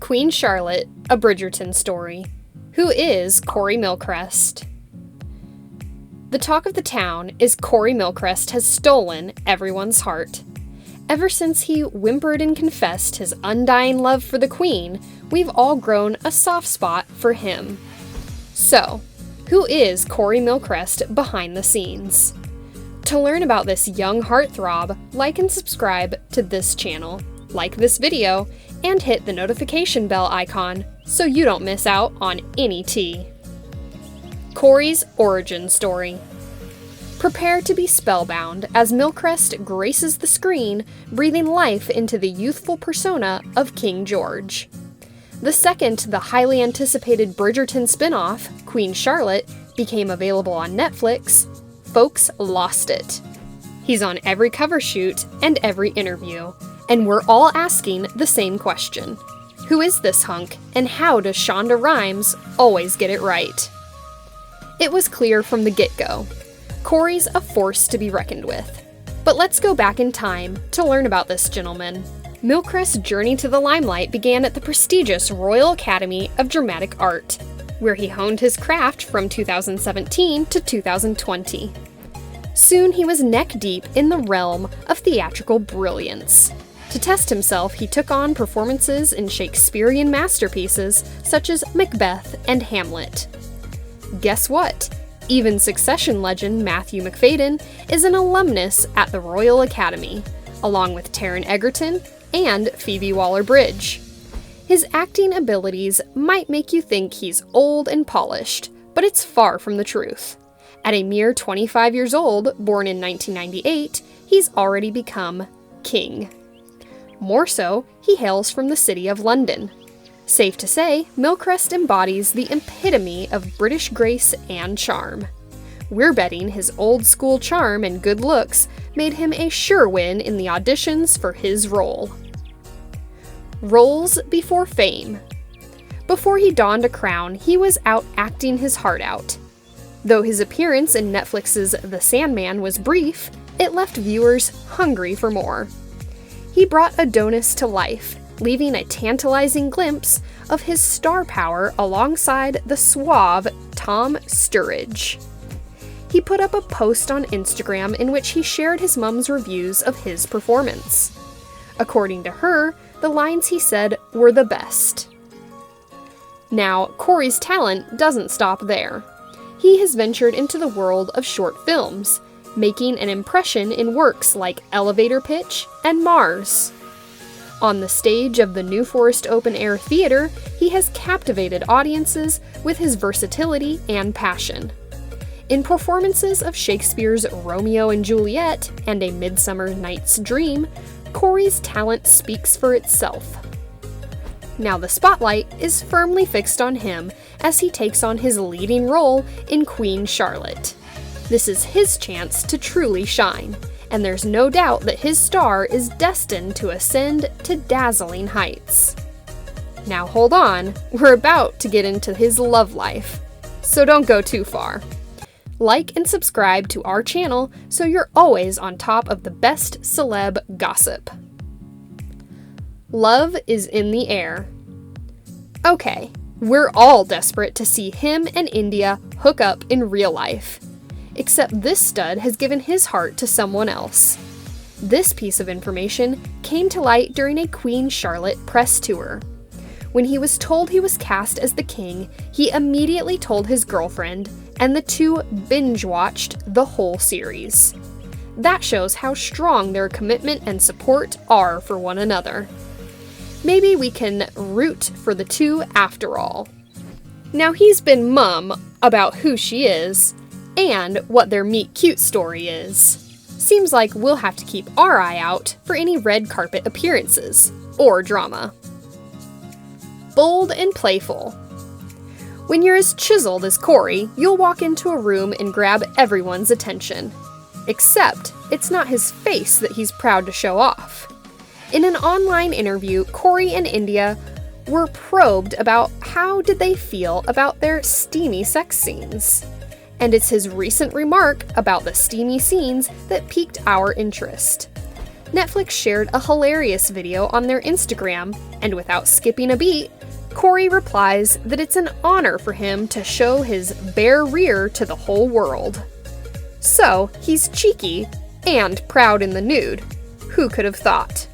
Queen Charlotte, A Bridgerton Story. Who is Corey Mylchreest? The talk of the town is Corey Mylchreest has stolen everyone's heart. Ever since he whimpered and confessed his undying love for the Queen, we've all grown a soft spot for him. So, who is Corey Mylchreest behind the scenes? To learn about this young heartthrob, like and subscribe to this channel, like this video, and hit the notification bell icon so you don't miss out on any tea. Corey's origin story. Prepare to be spellbound as Mylchreest graces the screen, breathing life into the youthful persona of King George. The second the highly anticipated Bridgerton spin-off, Queen Charlotte, became available on Netflix, folks lost it. He's on every cover shoot and every interview, and we're all asking the same question. Who is this hunk, and how does Shonda Rhimes always get it right? It was clear from the get-go. Corey's a force to be reckoned with. But let's go back in time to learn about this gentleman. Mylchreest's journey to the limelight began at the prestigious Royal Academy of Dramatic Art, where he honed his craft from 2017 to 2020. Soon he was neck-deep in the realm of theatrical brilliance. To test himself, he took on performances in Shakespearean masterpieces such as Macbeth and Hamlet. Guess what? Even Succession legend Matthew Macfadyen is an alumnus at the Royal Academy, along with Taron Egerton and Phoebe Waller-Bridge. His acting abilities might make you think he's old and polished, but it's far from the truth. At a mere 25 years old, born in 1998, he's already become king. More so, he hails from the city of London. Safe to say, Mylchreest embodies the epitome of British grace and charm. We're betting his old-school charm and good looks made him a sure win in the auditions for his role. Roles before fame. Before he donned a crown, he was out acting his heart out. Though his appearance in Netflix's The Sandman was brief, it left viewers hungry for more. He brought Adonis to life, leaving a tantalizing glimpse of his star power alongside the suave Tom Sturridge. He put up a post on Instagram in which he shared his mom's reviews of his performance. According to her, the lines he said were the best. Now, Corey's talent doesn't stop there. He has ventured into the world of short films, making an impression in works like Elevator Pitch and Mars. On the stage of the New Forest Open Air Theater, he has captivated audiences with his versatility and passion. In performances of Shakespeare's Romeo and Juliet and A Midsummer Night's Dream, Corey's talent speaks for itself. Now the spotlight is firmly fixed on him as he takes on his leading role in Queen Charlotte. This is his chance to truly shine, and there's no doubt that his star is destined to ascend to dazzling heights. Now hold on, we're about to get into his love life, so don't go too far. Like and subscribe to our channel so you're always on top of the best celeb gossip. Love is in the air. Okay, we're all desperate to see him and India hook up in real life. Except this stud has given his heart to someone else. This piece of information came to light during a Queen Charlotte press tour. When he was told he was cast as the king, he immediately told his girlfriend, and the two binge-watched the whole series. That shows how strong their commitment and support are for one another. Maybe we can root for the two after all. Now he's been mum about who she is, and what their meet-cute story is. Seems like we'll have to keep our eye out for any red carpet appearances, or drama. Bold and playful. When you're as chiseled as Corey, you'll walk into a room and grab everyone's attention. Except, it's not his face that he's proud to show off. In an online interview, Corey and India were probed about how did they feel about their steamy sex scenes. And it's his recent remark about the steamy scenes that piqued our interest. Netflix shared a hilarious video on their Instagram, and without skipping a beat, Corey replies that it's an honor for him to show his bare rear to the whole world. So, he's cheeky and proud in the nude. Who could have thought?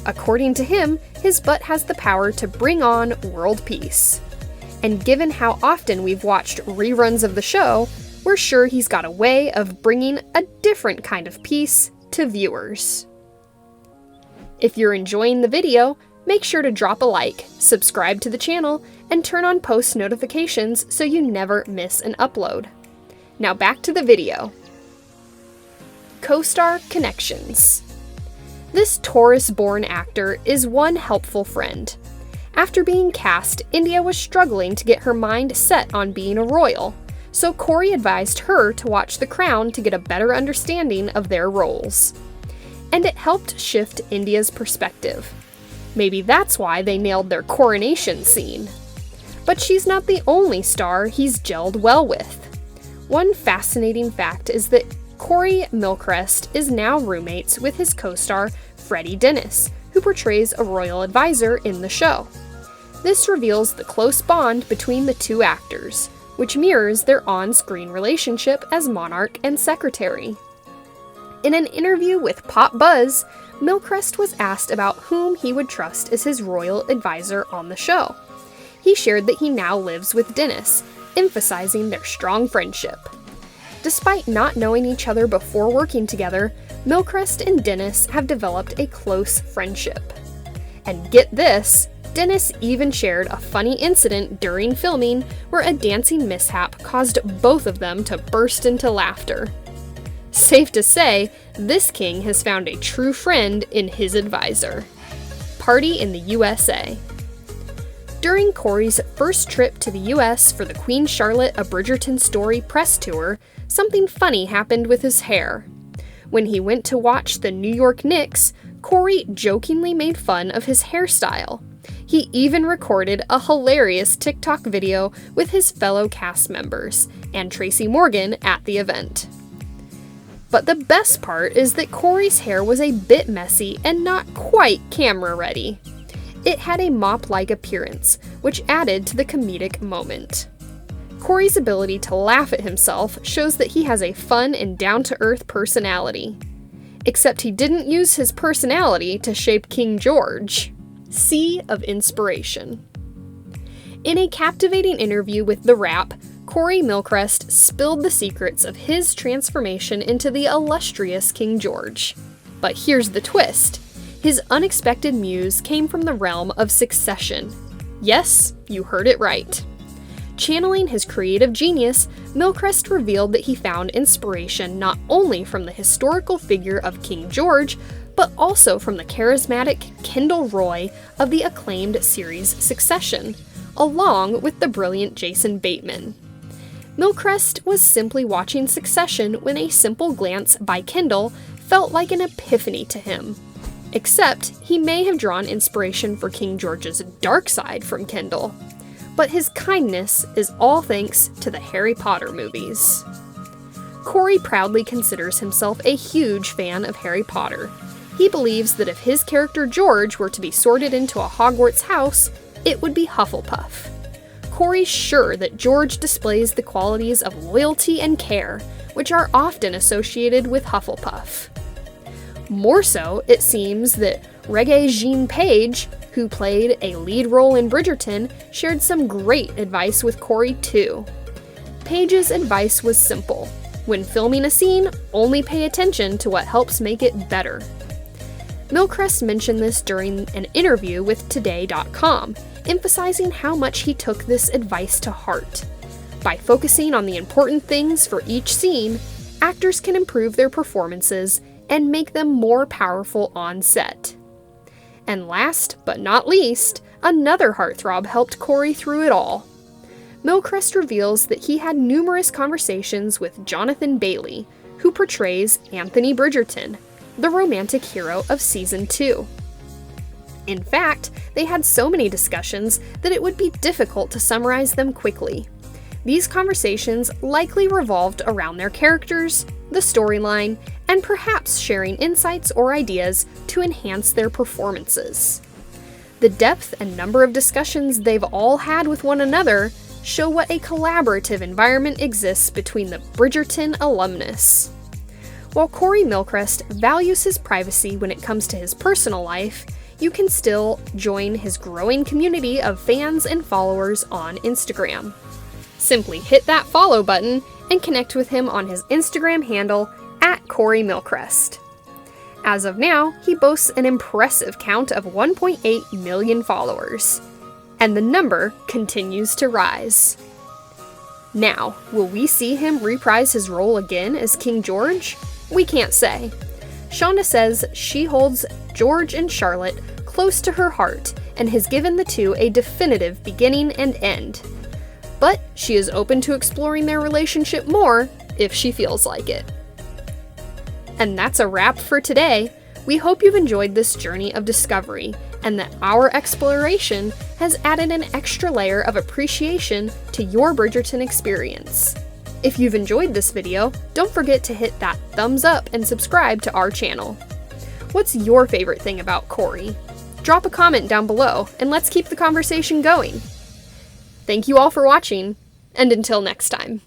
According to him, his butt has the power to bring on world peace. And given how often we've watched reruns of the show, we're sure he's got a way of bringing a different kind of peace to viewers. If you're enjoying the video, make sure to drop a like, subscribe to the channel, and turn on post notifications so you never miss an upload. Now back to the video. Co-star connections. This Taurus-born actor is one helpful friend. After being cast, India was struggling to get her mind set on being a royal, so Corey advised her to watch The Crown to get a better understanding of their roles. And it helped shift India's perspective. Maybe that's why they nailed their coronation scene. But she's not the only star he's gelled well with. One fascinating fact is that Corey Mylchreest is now roommates with his co-star Freddie Dennis, who portrays a royal advisor in the show. This reveals the close bond between the two actors, which mirrors their on-screen relationship as monarch and secretary. In an interview with Pop Buzz, Mylchreest was asked about whom he would trust as his royal advisor on the show. He shared that he now lives with Dennis, emphasizing their strong friendship. Despite not knowing each other before working together, Mylchreest and Dennis have developed a close friendship. And get this, Dennis even shared a funny incident during filming where a dancing mishap caused both of them to burst into laughter. Safe to say, this king has found a true friend in his advisor. Party in the U.S.A. During Corey's first trip to the U.S. for the Queen Charlotte A Bridgerton Story press tour, something funny happened with his hair. When he went to watch the New York Knicks, Corey jokingly made fun of his hairstyle. He even recorded a hilarious TikTok video with his fellow cast members and Tracy Morgan at the event. But the best part is that Corey's hair was a bit messy and not quite camera ready. It had a mop-like appearance, which added to the comedic moment. Corey's ability to laugh at himself shows that he has a fun and down-to-earth personality. Except he didn't use his personality to shape King George. Sea of inspiration. In a captivating interview with The Wrap, Corey Mylchreest spilled the secrets of his transformation into the illustrious King George. But here's the twist. His unexpected muse came from the realm of Succession. Yes, you heard it right. Channeling his creative genius, Mylchreest revealed that he found inspiration not only from the historical figure of King George, but also from the charismatic Kendall Roy of the acclaimed series Succession, along with the brilliant Jason Bateman. Mylchreest was simply watching Succession when a simple glance by Kendall felt like an epiphany to him. Except, he may have drawn inspiration for King George's dark side from Kendall. But his kindness is all thanks to the Harry Potter movies. Corey proudly considers himself a huge fan of Harry Potter. He believes that if his character George were to be sorted into a Hogwarts house, it would be Hufflepuff. Corey's sure that George displays the qualities of loyalty and care, which are often associated with Hufflepuff. More so, it seems that Regé-Jean Page, who played a lead role in Bridgerton, shared some great advice with Corey too. Page's advice was simple. When filming a scene, only pay attention to what helps make it better. Mylchreest mentioned this during an interview with Today.com, emphasizing how much he took this advice to heart. By focusing on the important things for each scene, actors can improve their performances and make them more powerful on set. And last but not least, another heartthrob helped Corey through it all. Mylchreest reveals that he had numerous conversations with Jonathan Bailey, who portrays Anthony Bridgerton, the romantic hero of Season 2. In fact, they had so many discussions that it would be difficult to summarize them quickly. These conversations likely revolved around their characters the storyline, and perhaps sharing insights or ideas to enhance their performances. The depth and number of discussions they've all had with one another show what a collaborative environment exists between the Bridgerton alumnus. While Corey Mylchreest values his privacy when it comes to his personal life, you can still join his growing community of fans and followers on Instagram. Simply hit that follow button and connect with him on his Instagram handle @Corey Mylchreest. As of now, he boasts an impressive count of 1.8 million followers, and the number continues to rise. Now, will we see him reprise his role again as King George? We can't say. Shonda says she holds George and Charlotte close to her heart and has given the two a definitive beginning and end. But she is open to exploring their relationship more if she feels like it. And that's a wrap for today. We hope you've enjoyed this journey of discovery and that our exploration has added an extra layer of appreciation to your Bridgerton experience. If you've enjoyed this video, don't forget to hit that thumbs up and subscribe to our channel. What's your favorite thing about Corey? Drop a comment down below and let's keep the conversation going. Thank you all for watching, and until next time.